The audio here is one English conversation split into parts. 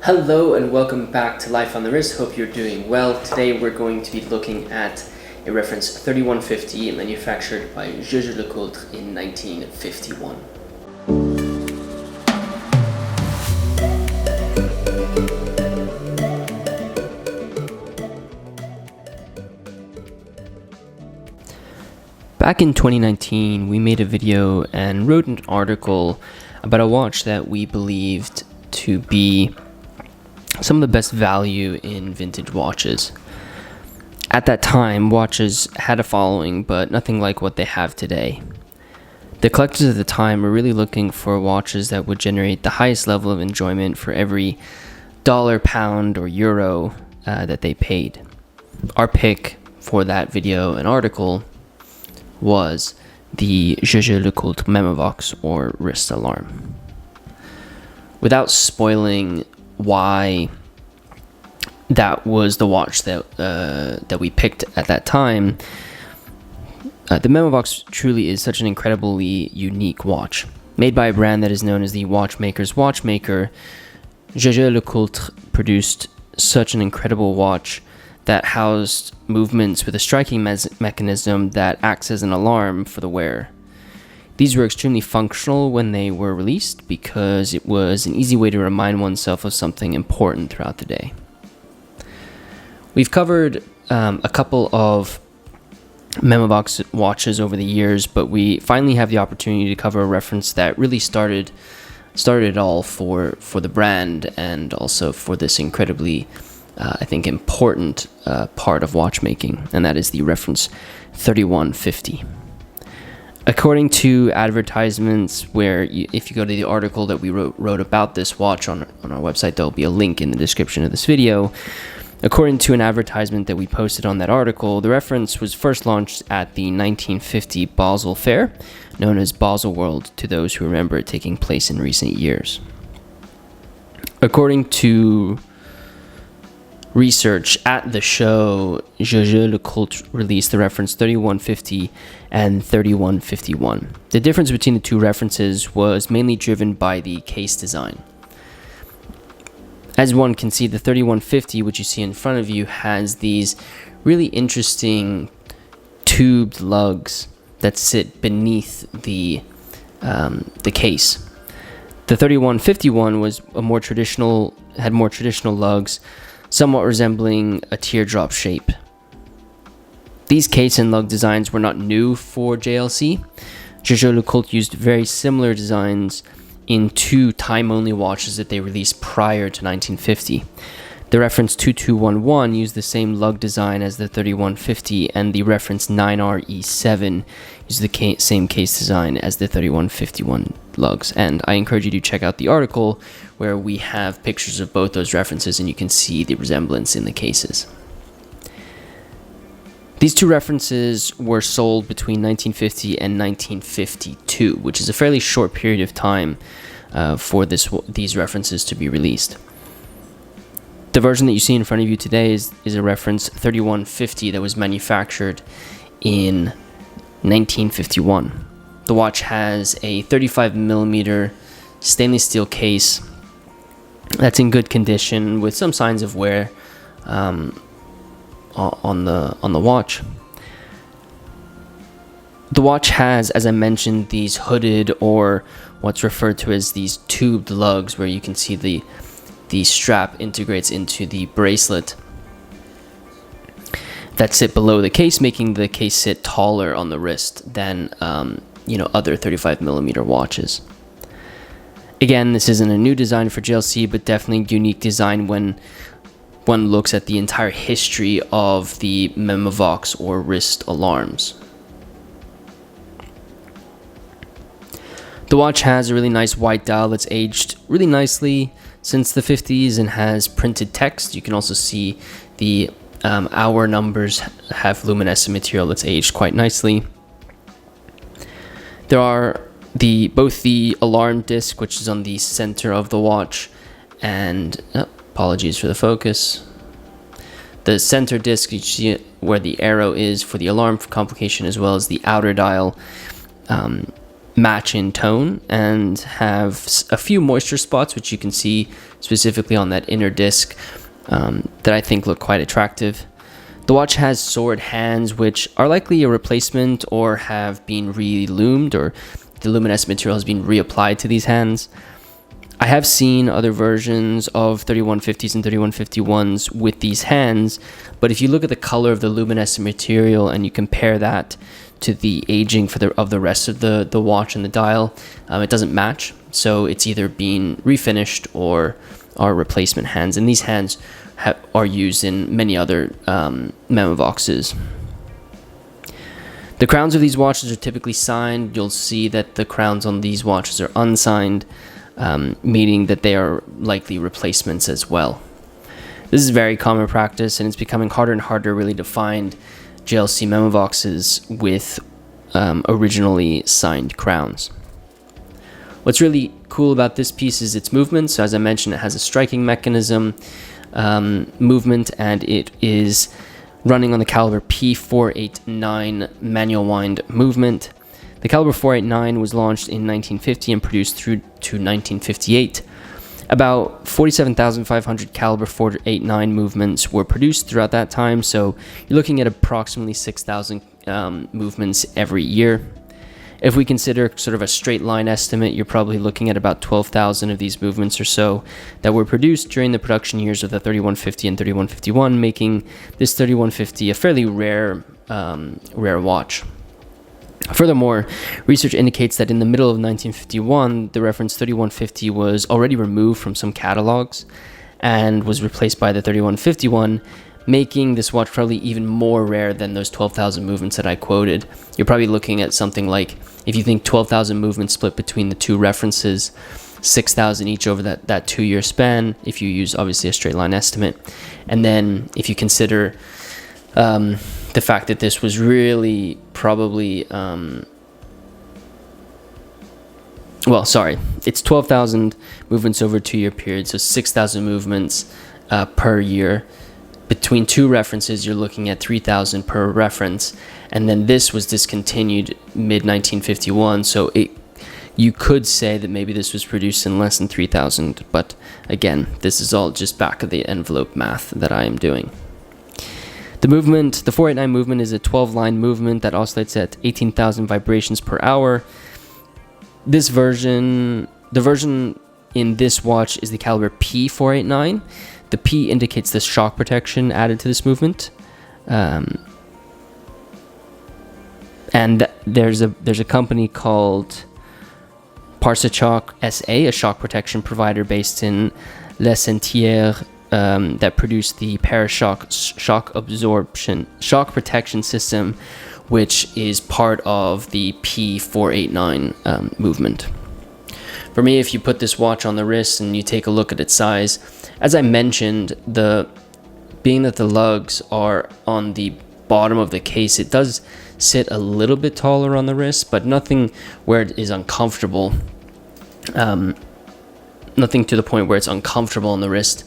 Hello and welcome back to Life on the Wrist. Hope you're doing well. Today we're going to be looking at a reference 3150 manufactured by Jaeger LeCoultre in 1951. Back in 2019, we made a video and wrote an article about a watch that we believed to be some of the best value in vintage watches. At that time, watches had a following, but nothing like what they have today. The collectors at the time were really looking for watches that would generate the highest level of enjoyment for every dollar, pound, or euro that they paid. Our pick for that video and article was the Jaeger LeCoultre Memovox, or wrist alarm. Without spoiling why that was the watch that we picked at that time, the Memovox truly is such an incredibly unique watch. Made by a brand that is known as the watchmaker's watchmaker, Jaeger LeCoultre produced such an incredible watch that housed movements with a striking mechanism that acts as an alarm for the wearer. These were extremely functional when they were released because it was an easy way to remind oneself of something important throughout the day. We've covered a couple of Memovox watches over the years, but we finally have the opportunity to cover a reference that really started it all for the brand and also for this incredibly I think important part of watchmaking, and that is the reference 3150. According to advertisements, where if you go to the article that we wrote about this watch on our website, there'll be a link in the description of this video. According to an advertisement that we posted on that article, the reference was first launched at the 1950 Basel Fair, known as Basel World to those who remember it taking place in recent years. According to research at the show, Jaeger LeCoultre released the reference 3150 and 3151. The difference between the two references was mainly driven by the case design. As one can see, the 3150, which you see in front of you, has these really interesting tubed lugs that sit beneath the case. The 3151 was had more traditional lugs, somewhat resembling a teardrop shape. These case and lug designs were not new for JLC. Jaeger LeCoultre used very similar designs in two time-only watches that they released prior to 1950. The reference 2211 used the same lug design as the 3150, and the reference 9RE7 used the same case design as the 3151 lugs. And I encourage you to check out the article where we have pictures of both those references and you can see the resemblance in the cases. These two references were sold between 1950 and 1952, which is a fairly short period of time for these references to be released. The version that you see in front of you today is a reference 3150 that was manufactured in 1951. The watch has a 35mm stainless steel case that's in good condition with some signs of wear on the watch. The watch has, as I mentioned, these hooded, or what's referred to as these tubed lugs, where you can see the strap integrates into the bracelet that sit below the case, making the case sit taller on the wrist than other 35mm watches. Again, this isn't a new design for JLC, but definitely a unique design when one looks at the entire history of the Memovox or wrist alarms. The watch has a really nice white dial that's aged really nicely since the 50s and has printed text. You can also see the hour numbers have luminescent material that's aged quite nicely. There are both the alarm disc, which is on the center of the watch, and apologies for the focus. The center disc, you see where the arrow is for the alarm complication, as well as the outer dial match in tone and have a few moisture spots, which you can see specifically on that inner disc, that I think look quite attractive. The watch has sword hands, which are likely a replacement or have been re-lumed, or the luminescent material has been reapplied to these hands. I have seen other versions of 3150s and 3151s with these hands, but if you look at the color of the luminescent material and you compare that to the aging of the rest of the watch and the dial, it doesn't match. So it's either being refinished or are replacement hands, and these hands are used in many other Memovoxes. The crowns of these watches are typically signed. You'll see that the crowns on these watches are unsigned, meaning that they are likely replacements as well. This is very common practice, and it's becoming harder and harder really to find JLC Memovoxes with originally signed crowns. What's really cool about this piece is its movement. So as I mentioned, it has a striking mechanism movement, and it is running on the caliber P489 manual wind movement. The caliber 489 was launched in 1950 and produced through to 1958. About 47,500 caliber 489 movements were produced throughout that time, so you're looking at approximately 6,000 movements every year. If we consider sort of a straight line estimate, you're probably looking at about 12,000 of these movements or so that were produced during the production years of the 3150 and 3151, making this 3150 a fairly rare watch. Furthermore, research indicates that in the middle of 1951, the reference 3150 was already removed from some catalogs and was replaced by the 3151, making this watch probably even more rare than those 12,000 movements that I quoted. You're probably looking at something like, if you think 12,000 movements split between the two references, 6,000 each over that 2-year span, if you use obviously a straight line estimate. And then if you consider the fact that this was really probably, it's 12,000 movements over a 2-year period, so 6,000 movements per year. Between two references, you're looking at 3,000 per reference, and then this was discontinued mid-1951, so you could say that maybe this was produced in less than 3,000, but again, this is all just back of the envelope math that I am doing. The 489 movement is a 12-line movement that oscillates at 18,000 vibrations per hour. The version in this watch is the caliber P489. The P indicates the shock protection added to this movement, and there's a company called Parsachoc SA, a shock protection provider based in Les Sentières, that produced the Parashock shock protection system, which is part of the P489 movement. For me, if you put this watch on the wrist and you take a look at its size, as I mentioned, being that the lugs are on the bottom of the case, it does sit a little bit taller on the wrist, but nothing where it is uncomfortable. Nothing to the point where it's uncomfortable on the wrist.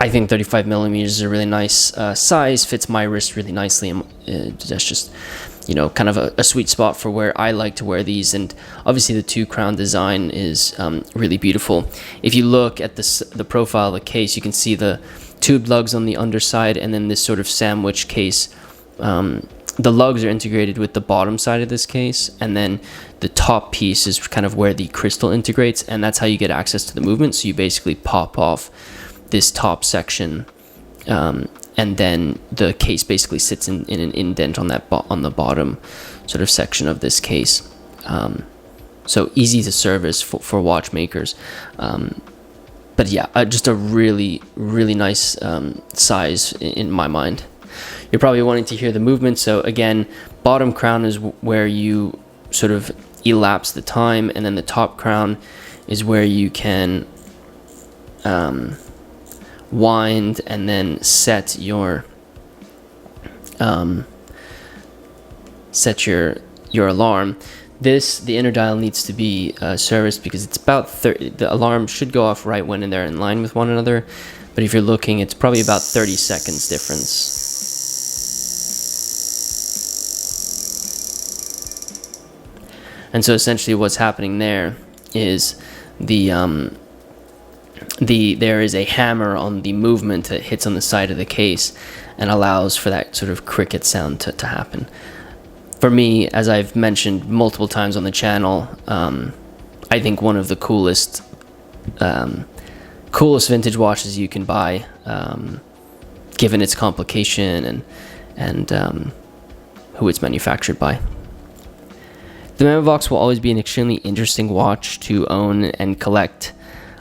I think 35 millimeters is a really nice size, fits my wrist really nicely, and that's just, kind of a sweet spot for where I like to wear these. And obviously the two crown design is really beautiful. If you look at the profile of the case, you can see the tube lugs on the underside, and then this sort of sandwich case. The lugs are integrated with the bottom side of this case, and then the top piece is kind of where the crystal integrates, and that's how you get access to the movement. So you basically pop off this top section, and then the case basically sits in an indent on the bottom sort of section of this case. So easy to service for watchmakers. But yeah, just a really, really nice size in my mind. You're probably wanting to hear the movement. So again, bottom crown is where you sort of elapse the time, and then the top crown is where you can wind and then set your alarm. The inner dial needs to be serviced because it's about 30. The alarm should go off right when they're in line with one another, but if you're looking, it's probably about 30 seconds difference. And so essentially what's happening there is there is a hammer on the movement that hits on the side of the case and allows for that sort of cricket sound to happen. For me, as I've mentioned multiple times on the channel, I think one of the coolest vintage watches you can buy, given its complication and who it's manufactured by. The Memovox will always be an extremely interesting watch to own and collect.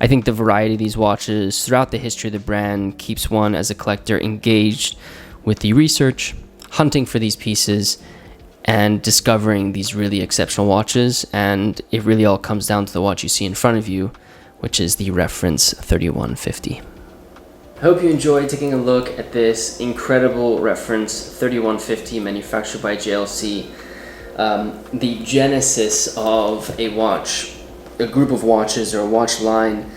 I think the variety of these watches throughout the history of the brand keeps one as a collector engaged with the research, hunting for these pieces, and discovering these really exceptional watches. And it really all comes down to the watch you see in front of you, which is the reference 3150. I hope you enjoyed taking a look at this incredible reference 3150 manufactured by JLC. The genesis of a watch, a group of watches or a watch line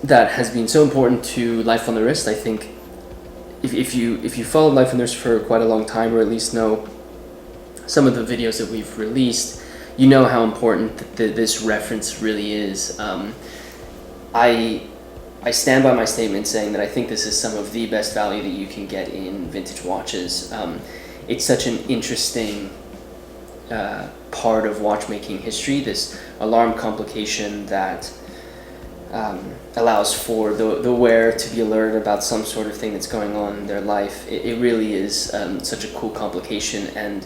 that has been so important to Life on the Wrist. I think if you followed Life on the Wrist for quite a long time, or at least know some of the videos that we've released, you know how important this reference really is. I stand by my statement saying that I think this is some of the best value that you can get in vintage watches. It's such an interesting part of watchmaking history, this alarm complication that allows for the wearer to be alerted about some sort of thing that's going on in their life. It really is such a cool complication, and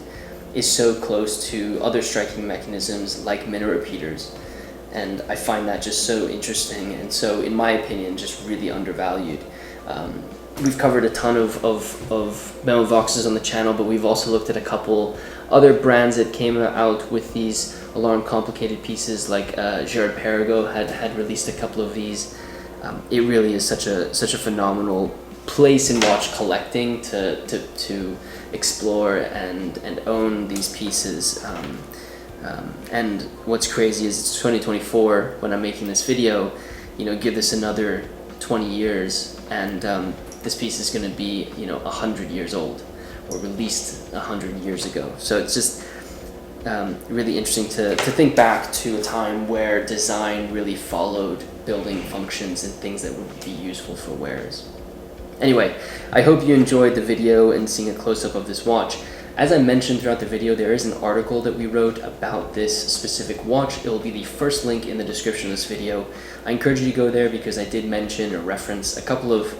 is so close to other striking mechanisms like minute repeaters. And I find that just so interesting, and so, in my opinion, just really undervalued. We've covered a ton of Memovoxes on the channel, but we've also looked at a couple other brands that came out with these alarm complicated pieces, like Jaeger had released a couple of these. It really is such a phenomenal place in watch collecting to explore and own these pieces. And what's crazy is it's 2024 when I'm making this video. Give this another 20 years and this piece is going to be 100 years old, or released 100 years ago. So it's just really interesting to think back to a time where design really followed building functions and things that would be useful for wearers. Anyway, I hope you enjoyed the video and seeing a close-up of this watch. As I mentioned throughout the video, there is an article that we wrote about this specific watch. It will be the first link in the description of this video. I encourage you to go there because I did mention or reference a couple of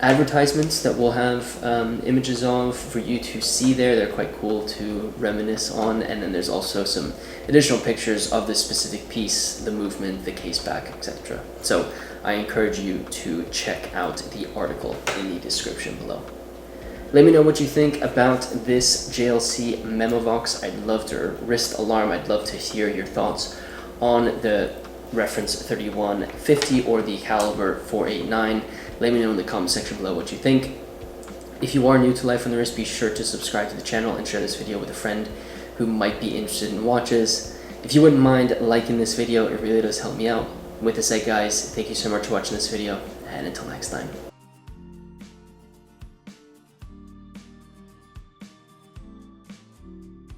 advertisements that we'll have images of for you to see there. They're quite cool to reminisce on, and then there's also some additional pictures of this specific piece, the movement, the case back, etc. So I encourage you to check out the article in the description below. Let me know what you think about this JLC Memovox. I'd love to wrist alarm. I'd love to hear your thoughts on the reference 3150 or the caliber 489. Let me know in the comment section below what you think. If you are new to Life on the Wrist, be sure to subscribe to the channel and share this video with a friend who might be interested in watches. If you wouldn't mind liking this video, it really does help me out. With this said, guys, thank you so much for watching this video, and until next time.